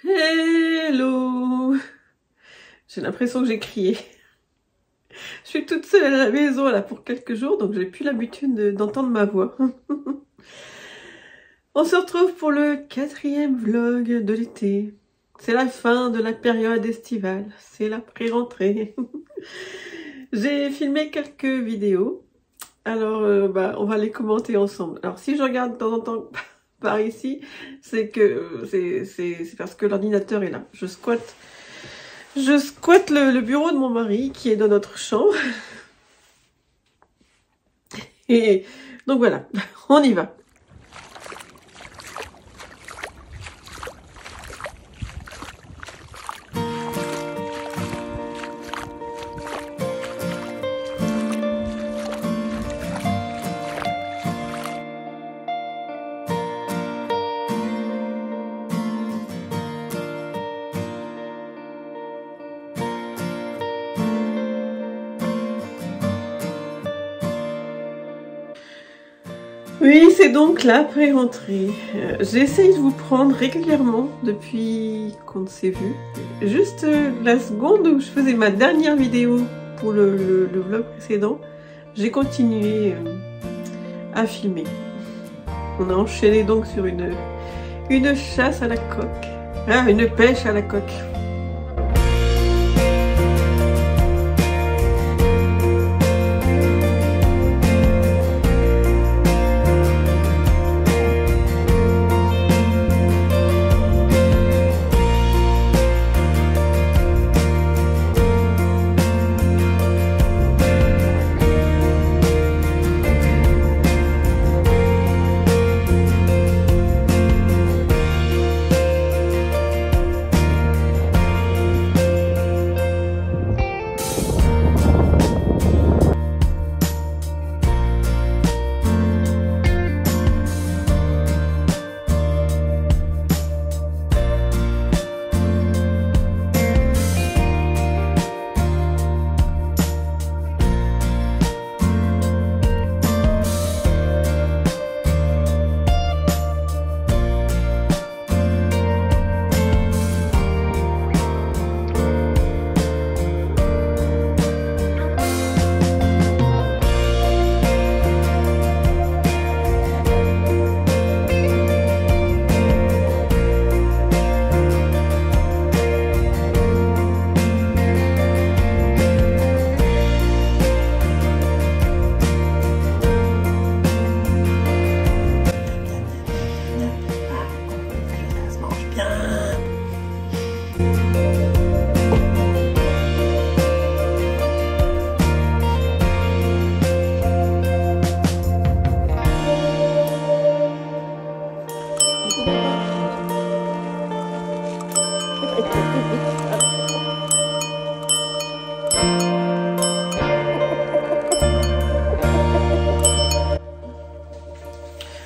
Hello! J'ai l'impression que j'ai crié. Je suis toute seule à la maison là pour quelques jours, donc j'ai plus l'habitude d'entendre ma voix. On se retrouve pour le 4e vlog de l'été. C'est la fin de la période estivale, c'est la pré-rentrée. J'ai filmé quelques vidéos, alors on va les commenter ensemble. Alors si je regarde de temps en temps par ici, c'est que c'est parce que l'ordinateur est là. Je squatte le bureau de mon mari qui est dans notre chambre. Et donc voilà, on y va. Oui, c'est donc la pré-rentrée. J'essaye de vous prendre régulièrement depuis qu'on s'est vu. Juste la seconde où je faisais ma dernière vidéo pour le vlog précédent, j'ai continué à filmer. On a enchaîné donc sur une chasse à la coque. Ah, une pêche à la coque.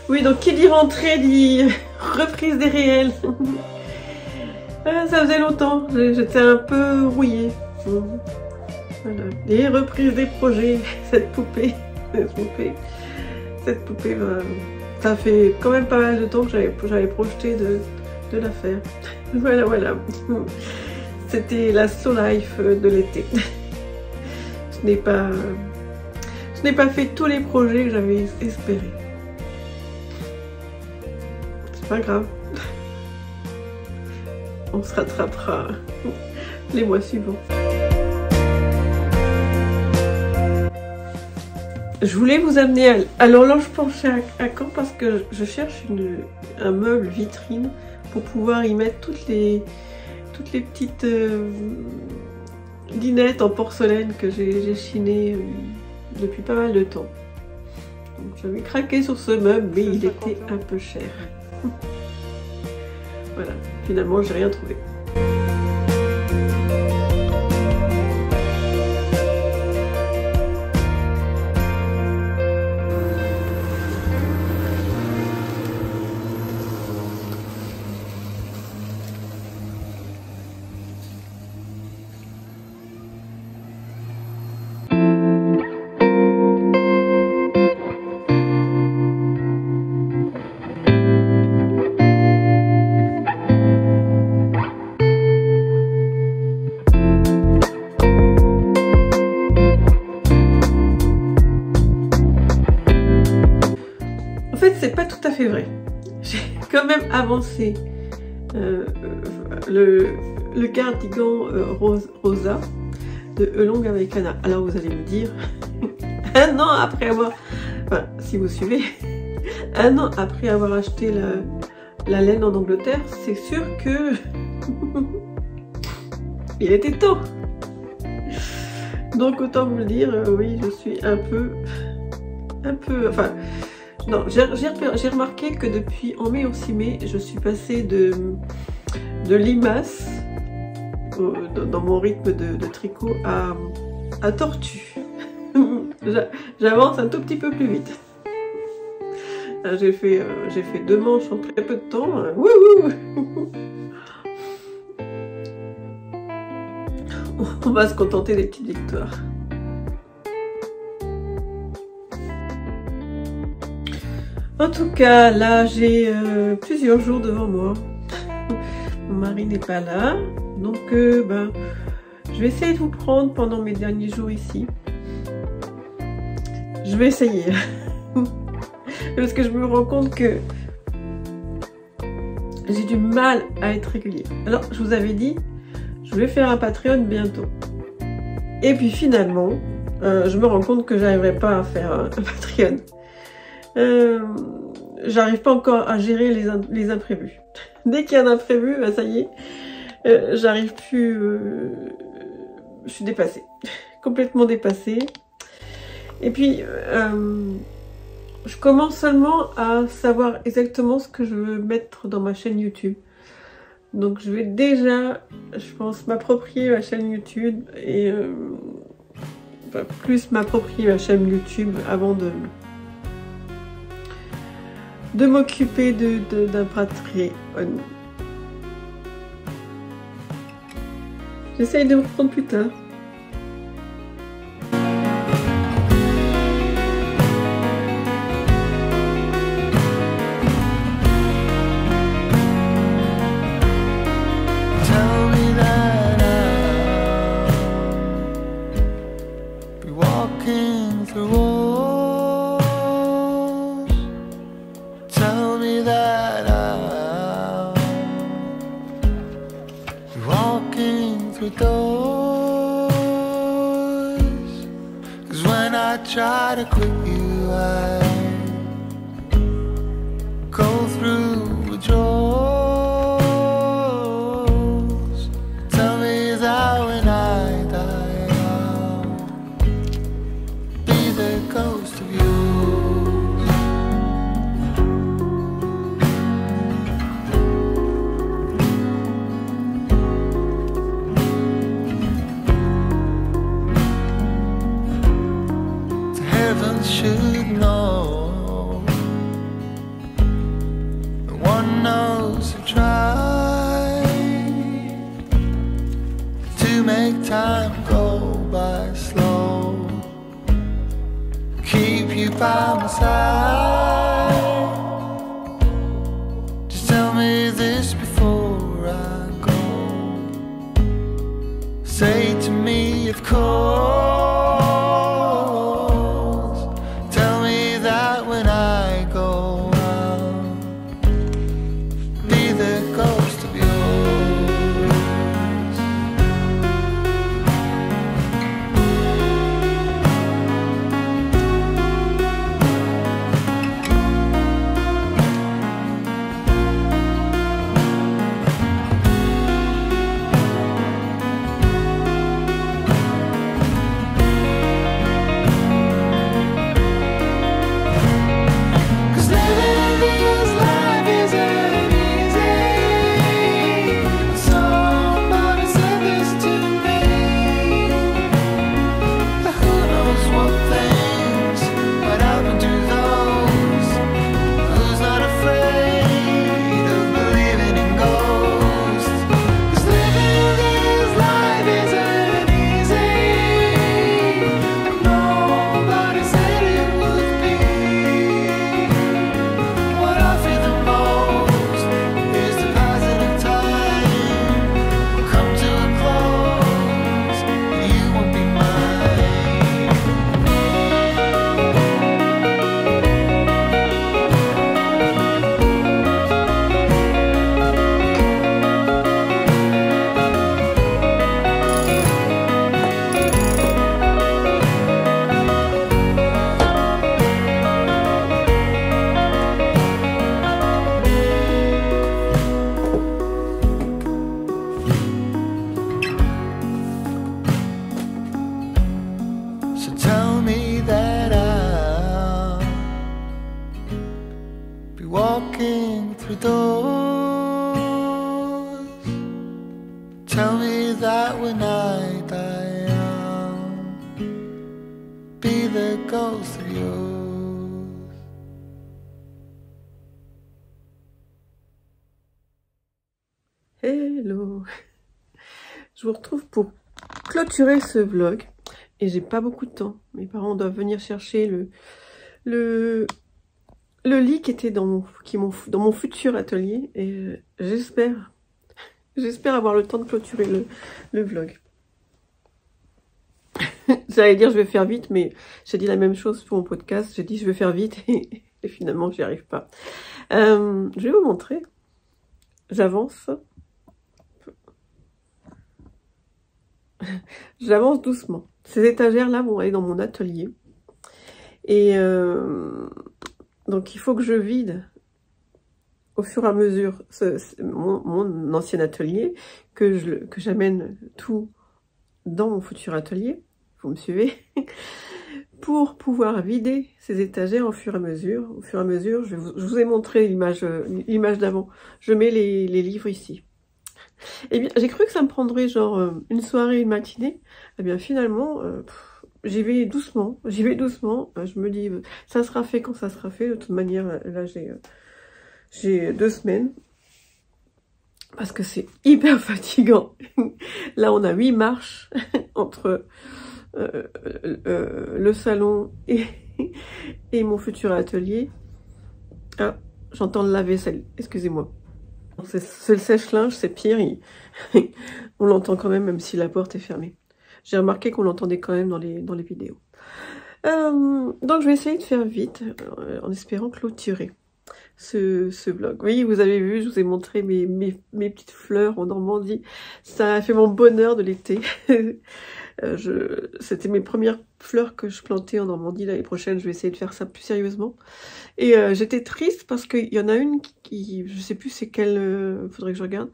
Oui, donc qui dit rentrée dit reprise des réels. Ça faisait longtemps, j'étais un peu rouillée. Voilà. Et reprise des projets, cette poupée, ça fait quand même pas mal de temps que j'avais projeté de la faire. Voilà. C'était la slow life de l'été. Je n'ai pas fait tous les projets que j'avais espérés. C'est pas grave. On se rattrapera les mois suivants. Je voulais vous amener à l'horloge penchée à Caen parce que je cherche un meuble vitrine pour pouvoir y mettre toutes les petites linettes en porcelaine que j'ai chinées depuis pas mal de temps. Donc j'avais craqué sur ce meuble mais il était un peu cher. Voilà, finalement j'ai rien trouvé. fait vrai. J'ai quand même avancé le cardigan rosa de Elong Americana. Alors vous allez me dire, un an après avoir, enfin si vous suivez, un an après avoir acheté la laine en Angleterre, c'est sûr que il était temps. Donc autant vous le dire, oui, je suis un peu, enfin, non, j'ai remarqué que depuis en mai, aussi mai, je suis passée de limace dans mon rythme de tricot à tortue. J'avance un tout petit peu plus vite. J'ai fait 2 manches en très peu de temps. Wouhou! On va se contenter des petites victoires. En tout cas, là, j'ai plusieurs jours devant moi. Mon mari n'est pas là. Donc, je vais essayer de vous prendre pendant mes derniers jours ici. Je vais essayer. Parce que je me rends compte que j'ai du mal à être régulière. Alors, je vous avais dit, je vais faire un Patreon bientôt. Et puis finalement, je me rends compte que j'arriverai pas à faire un Patreon. J'arrive pas encore à gérer les imprévus. Dès qu'il y a un imprévu, ça y est, j'arrive plus. Je suis dépassée, complètement dépassée. Et puis, je commence seulement à savoir exactement ce que je veux mettre dans ma chaîne YouTube. Donc je vais déjà, je pense, m'approprier ma chaîne YouTube et plus m'approprier ma chaîne YouTube avant de m'occuper d'un Patreon. J'essaye de me reprendre plus tard. Try to quit you, I go through withdrawals. Tell me that when I die, I'll be the ghost of you. Should know, one knows to try to make time go by slow, keep you by my side. Just tell me this before I go, say to me of course. Tell me that when I die, I'll be the ghost of you. Hello! Je vous retrouve pour clôturer ce vlog. Et j'ai pas beaucoup de temps. Mes parents doivent venir chercher le lit qui était dans mon futur atelier. Et j'espère avoir le temps de clôturer le vlog. J'allais dire je vais faire vite, mais j'ai dit la même chose pour mon podcast. J'ai dit je vais faire vite et finalement j'y arrive pas. Je vais vous montrer. J'avance. J'avance doucement. Ces étagères-là vont aller dans mon atelier. Et donc il faut que je vide au fur et à mesure mon ancien atelier, que j'amène tout dans mon futur atelier. Vous me suivez? Pour pouvoir vider ces étagères au fur et à mesure. Au fur et à mesure, je vous ai montré l'image d'avant. Je mets les livres ici. Eh bien, j'ai cru que ça me prendrait genre une soirée, une matinée. Eh bien, finalement, j'y vais doucement. Je me dis, ça sera fait quand ça sera fait. De toute manière, là, j'ai 2 semaines. Parce que c'est hyper fatigant. Là, on a 8 marches entre le salon et mon futur atelier. Ah, j'entends le lave-vaisselle. Excusez-moi. C'est le sèche-linge, c'est pire. On l'entend quand même si la porte est fermée. J'ai remarqué qu'on l'entendait quand même dans les vidéos. Donc je vais essayer de faire vite, en espérant clôturer ce vlog. Oui, vous avez vu, je vous ai montré mes petites fleurs en Normandie. Ça a fait mon bonheur de l'été. C'était mes premières fleurs que je plantais en Normandie. L'année prochaine, je vais essayer de faire ça plus sérieusement. Et j'étais triste parce qu'il y en a une qui je sais plus c'est quelle, faudrait que je regarde,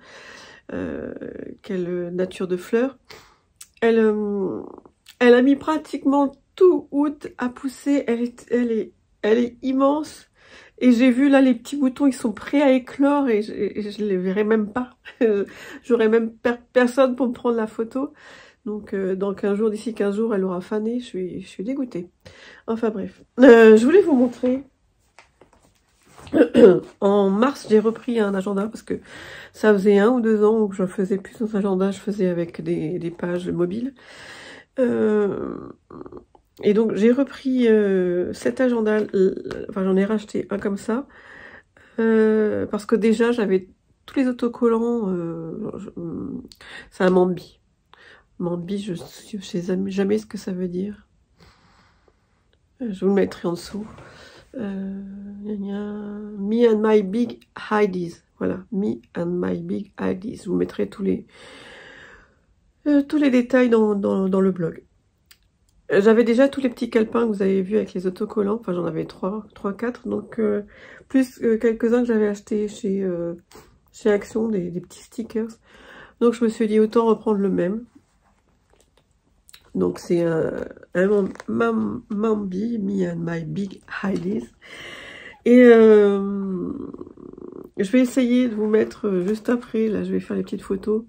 quelle nature de fleurs. Elle a mis pratiquement tout août à pousser. Elle est immense. Et j'ai vu là les petits boutons, ils sont prêts à éclore et je les verrai même pas. J'aurai même personne pour me prendre la photo. Donc dans 15 jours, d'ici 15 jours, elle aura fané. Je suis dégoûtée. Enfin bref. Je voulais vous montrer. En mars, j'ai repris un agenda parce que ça faisait 1 ou 2 ans que je faisais plus dans agenda. Je faisais avec des pages mobiles. Et donc j'ai repris cet agenda, enfin j'en ai racheté un comme ça, parce que déjà j'avais tous les autocollants, ça m'embie. M'embie, je sais jamais ce que ça veut dire. Je vous le mettrai en dessous. Me and my big ideas. Voilà, me and my big ideas. Je vous mettrai tous les détails dans le blog. J'avais déjà tous les petits calepins que vous avez vus avec les autocollants. Enfin, j'en avais 3-4. Donc, plus quelques-uns que j'avais achetés chez Action, des petits stickers. Donc, je me suis dit, autant reprendre le même. Donc, c'est un Mambi, Me and My Big Ideas. Et je vais essayer de vous mettre juste après. Là, je vais faire les petites photos.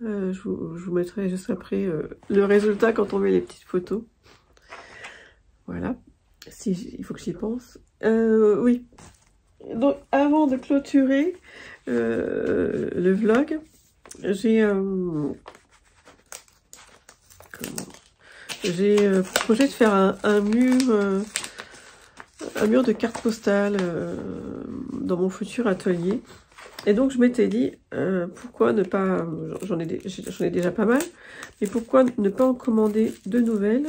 Je vous mettrai juste après le résultat quand on met les petites photos. Voilà. Il faut que j'y pense. Oui. Donc, avant de clôturer le vlog, j'ai projet de faire un mur de cartes postales dans mon futur atelier. Et donc je m'étais dit, pourquoi ne pas, j'en ai déjà pas mal, mais pourquoi ne pas en commander de nouvelles,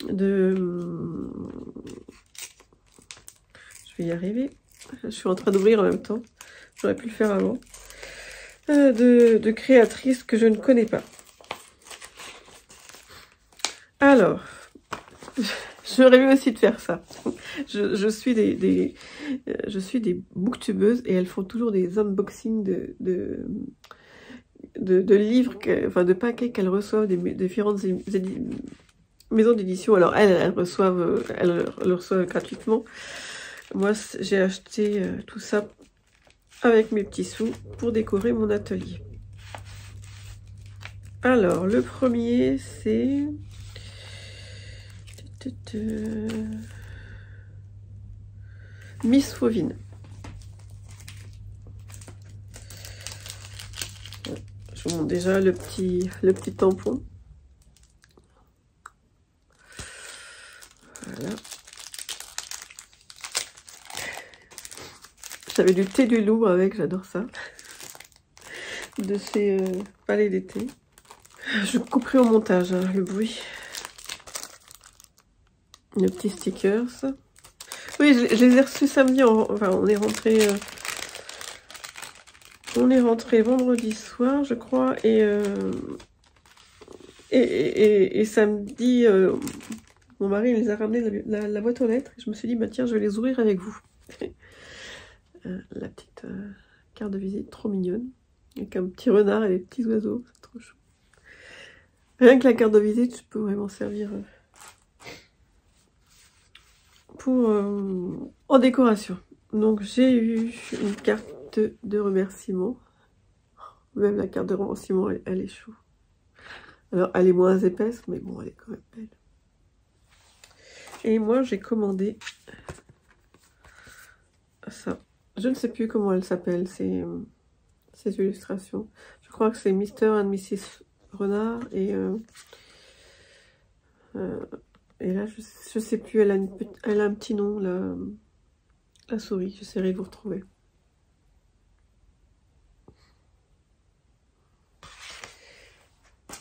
je vais y arriver, je suis en train d'ouvrir en même temps, j'aurais pu le faire avant, de créatrices que je ne connais pas. Alors, j'aurais aimé aussi de faire ça. Je suis des booktubeuses et elles font toujours des unboxings de livres, enfin de paquets qu'elles reçoivent des différentes maisons d'édition. Alors elles le reçoivent gratuitement. Moi, j'ai acheté tout ça avec mes petits sous pour décorer mon atelier. Alors, le premier, c'est... Miss Fauvine. Je vous montre déjà le petit tampon. Voilà. J'avais du thé du loup avec, j'adore ça. De chez Palais d'été. Je couperai au montage hein, le bruit. Le petit stickers. Oui, je les ai reçus samedi. Enfin, on est rentré vendredi soir, je crois, et samedi, mon mari il les a ramenés la boîte aux lettres. Et je me suis dit, bah tiens, je vais les ouvrir avec vous. La petite carte de visite, trop mignonne, avec un petit renard et des petits oiseaux, c'est trop chou. Rien que la carte de visite, je peux vraiment servir en décoration. Donc j'ai eu une carte de remerciement. Même la carte de remerciement, elle est chou. Alors elle est moins épaisse, mais bon, elle est quand même belle. Et moi j'ai commandé ça. Je ne sais plus comment elle s'appelle, ces illustrations. Je crois que c'est Mr. and Mrs. Renard et là je sais plus, elle a un petit nom, la souris. J'essaierai de vous retrouver.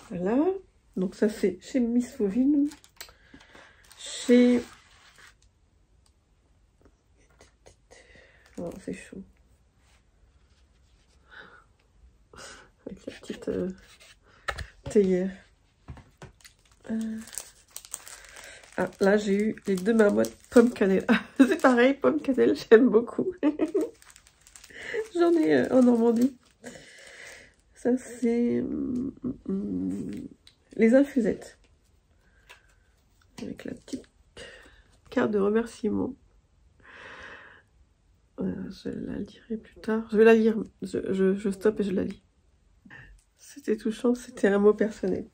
Voilà, donc ça c'est chez Miss Fauvine. Chez... Oh, c'est chaud. Avec la petite théière. Ah, là j'ai eu les deux marmottes pomme cannelle. Ah, c'est pareil, pomme cannelle, j'aime beaucoup. J'en ai en Normandie. Ça c'est les infusettes. Avec la petite carte de remerciement. Je la lirai plus tard. Je vais la lire. Je stoppe et je la lis. C'était touchant, c'était un mot personnel.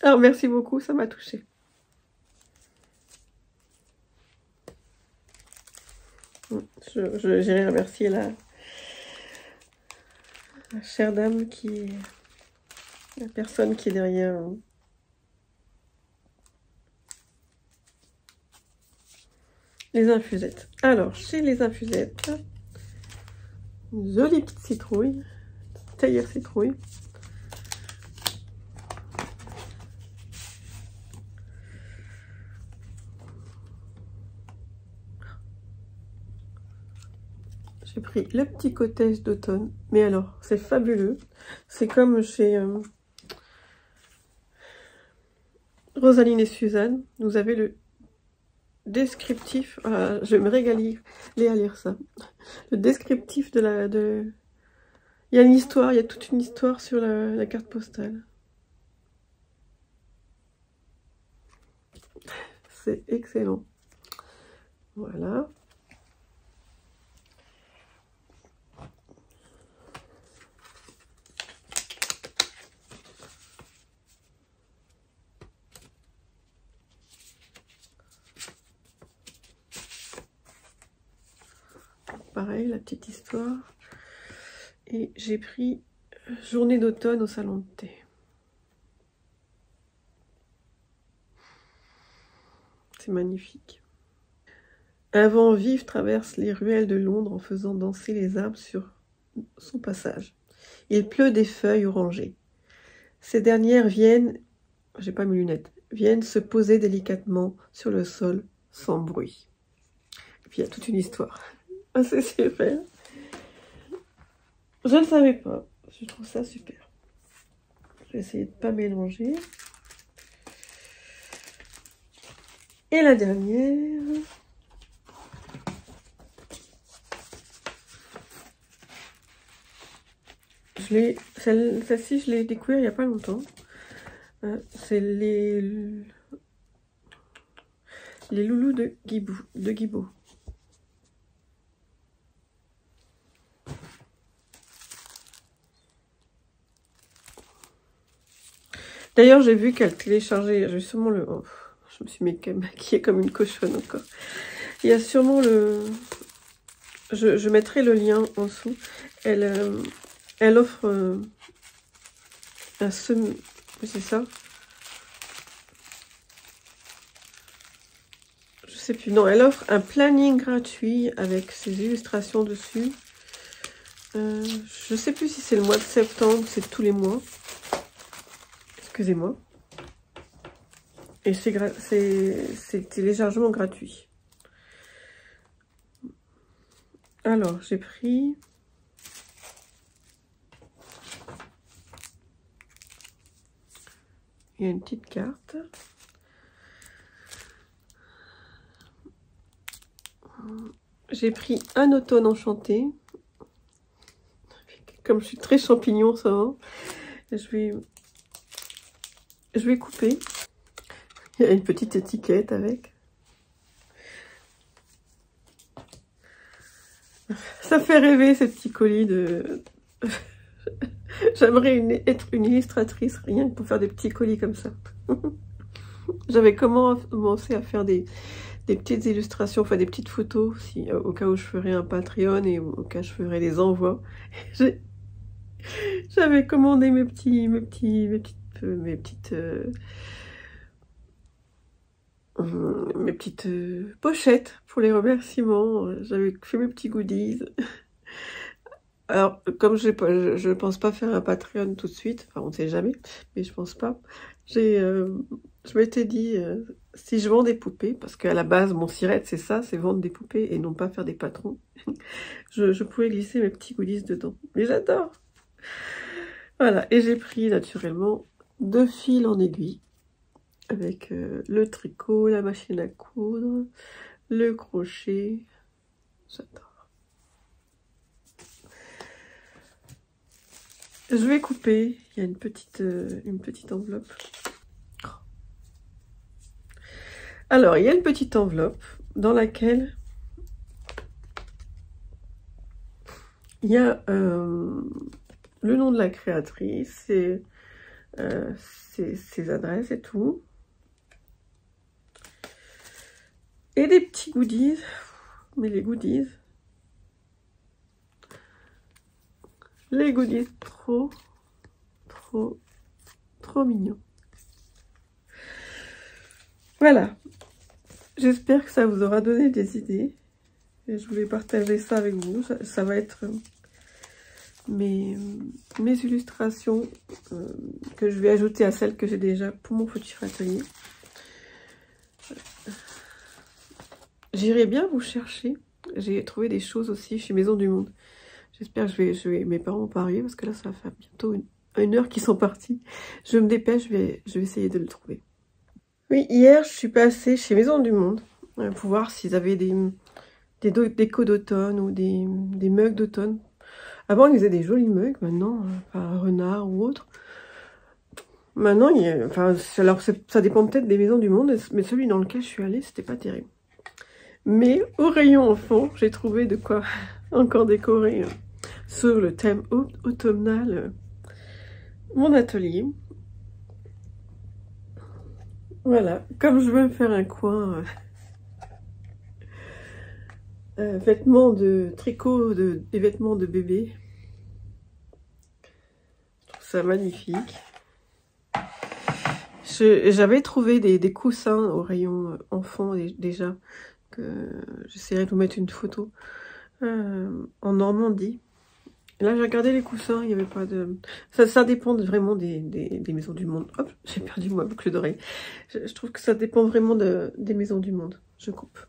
Alors merci beaucoup, ça m'a touchée. J'irai remercier la chère dame qui est la personne qui est derrière. Les infusettes. Alors, chez les infusettes, une jolie petite citrouille, théière citrouille. J'ai pris le petit cottage d'automne, mais alors, c'est fabuleux. C'est comme chez Rosaline et Suzanne, vous avez le descriptif, je vais me régaler à lire ça. Le descriptif il y a une histoire, il y a toute une histoire sur la carte postale. C'est excellent. Voilà. Pareil, la petite histoire. Et j'ai pris Journée d'automne au salon de thé. C'est magnifique. Un vent vif traverse les ruelles de Londres en faisant danser les arbres sur son passage. Il pleut des feuilles orangées. Ces dernières viennent, j'ai pas mes lunettes, viennent se poser délicatement sur le sol sans bruit. Et puis il y a toute une histoire. Ah, c'est super. Je ne savais pas. Je trouve ça super. Je vais essayer de ne pas mélanger. Et la dernière. Celle-ci, je l'ai découvert il n'y a pas longtemps. C'est les loulous de Guibaud. D'ailleurs, j'ai vu qu'elle téléchargeait justement le... Oh, je me suis maquillée comme une cochonne encore. Il y a sûrement le... Je mettrai le lien en dessous. Elle offre un semi... C'est ça? Je sais plus. Non, elle offre un planning gratuit avec ses illustrations dessus. Je sais plus si c'est le mois de septembre, c'est tous les mois. Excusez-moi. Et c'est téléchargement gratuit. Alors, j'ai pris... Il y a une petite carte. J'ai pris un automne enchanté. Comme je suis très champignon, ça va. Je vais couper. Il y a une petite étiquette avec. Ça fait rêver ces petits colis de... J'aimerais être une illustratrice, rien que pour faire des petits colis comme ça. J'avais commencé à faire des petites illustrations, enfin des petites photos, au cas où je ferais un Patreon et au cas où je ferais des envois. J'avais commandé mes petites pochettes pour les remerciements. J'avais fait mes petits goodies. Alors, comme je pense pas faire un Patreon tout de suite, enfin on ne sait jamais, mais je pense pas. Je m'étais dit, si je vends des poupées, parce qu'à la base mon sirette c'est ça, c'est vendre des poupées et non pas faire des patrons, je pouvais glisser mes petits goodies dedans. Mais j'adore. Voilà, et j'ai pris naturellement 2 fils en aiguille, avec le tricot, la machine à coudre, le crochet. J'adore. Je vais couper. Il y a une petite enveloppe. Alors, il y a une petite enveloppe dans laquelle il y a le nom de la créatrice, ses adresses et tout. Et des petits goodies. Mais les goodies trop mignons. Voilà. J'espère que ça vous aura donné des idées. Et je voulais partager ça avec vous. Ça va être mes illustrations que je vais ajouter à celles que j'ai déjà pour mon petit atelier. J'irai bien vous chercher. J'ai trouvé des choses aussi chez Maison du Monde. J'espère que mes parents vont pas arriver parce que là ça va faire bientôt une heure qu'ils sont partis. Je me dépêche, je vais essayer de le trouver. Oui, hier je suis passée chez Maison du Monde pour voir s'ils avaient des décos d'automne ou des mugs d'automne. Avant ils faisaient des jolis mugs, maintenant, un renard ou autre. Maintenant, alors ça dépend peut-être des Maisons du Monde, mais celui dans lequel je suis allée, c'était pas terrible. Mais au rayon enfant, j'ai trouvé de quoi encore décorer sur le thème automnal mon atelier. Voilà, comme je veux faire un coin vêtements de tricot, des vêtements de bébé. Je trouve ça magnifique. J'avais trouvé des coussins au rayon enfant déjà, que j'essaierai de vous mettre une photo, en Normandie. Et là j'ai regardé les coussins, il n'y avait pas de... Ça dépend vraiment des Maisons du Monde. Hop, j'ai perdu ma boucle d'oreille. Je trouve que ça dépend vraiment des Maisons du Monde. Je coupe.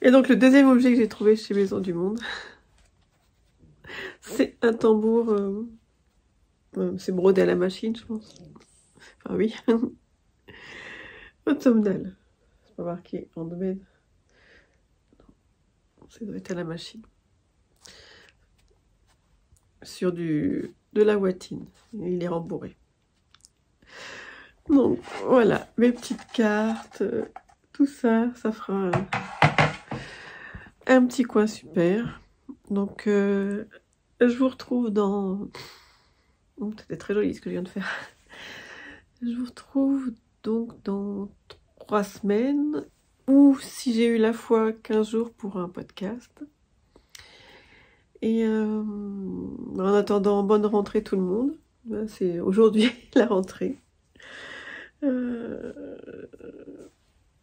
Et donc le deuxième objet que j'ai trouvé chez Maison du Monde, c'est un tambour, c'est brodé à la machine je pense. Enfin oui, automnal. C'est pas marqué en domaine. Ça doit être à la machine. Sur de la watine. Il est rembourré. Donc voilà, mes petites cartes, tout ça, ça fera un petit coin super. Donc je vous retrouve dans... C'était très joli ce que je viens de faire. Je vous retrouve donc dans 3 semaines, ou si j'ai eu la foi 15 jours pour un podcast. Et en attendant, bonne rentrée tout le monde. C'est aujourd'hui la rentrée.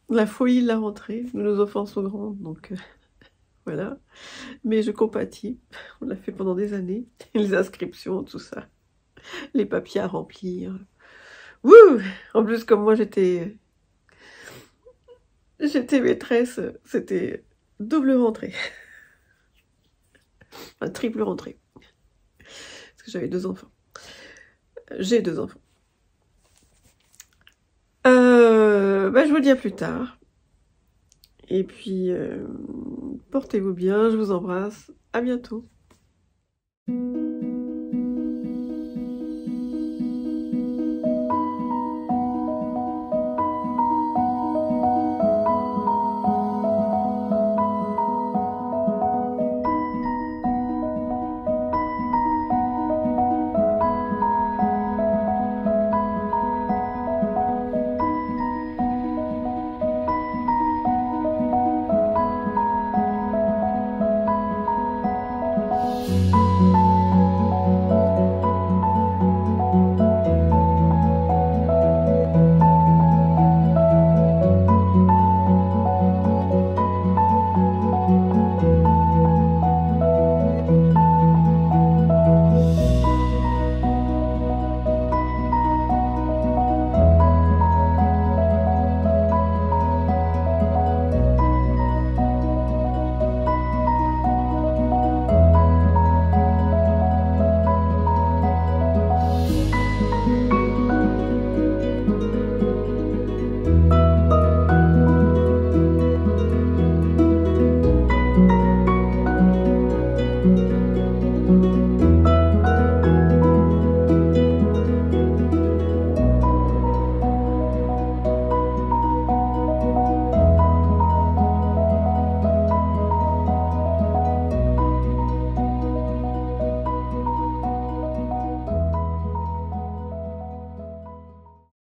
La folie de la rentrée. Nos enfants sont grands, donc voilà. Mais je compatis. On l'a fait pendant des années. Les inscriptions, tout ça. Les papiers à remplir. Wouh! En plus, comme moi, j'étais maîtresse, c'était double rentrée. Enfin, triple rentrée. Parce que j'avais 2 enfants. J'ai 2 enfants. Je vous dis à plus tard. Et puis, portez-vous bien, je vous embrasse. À bientôt.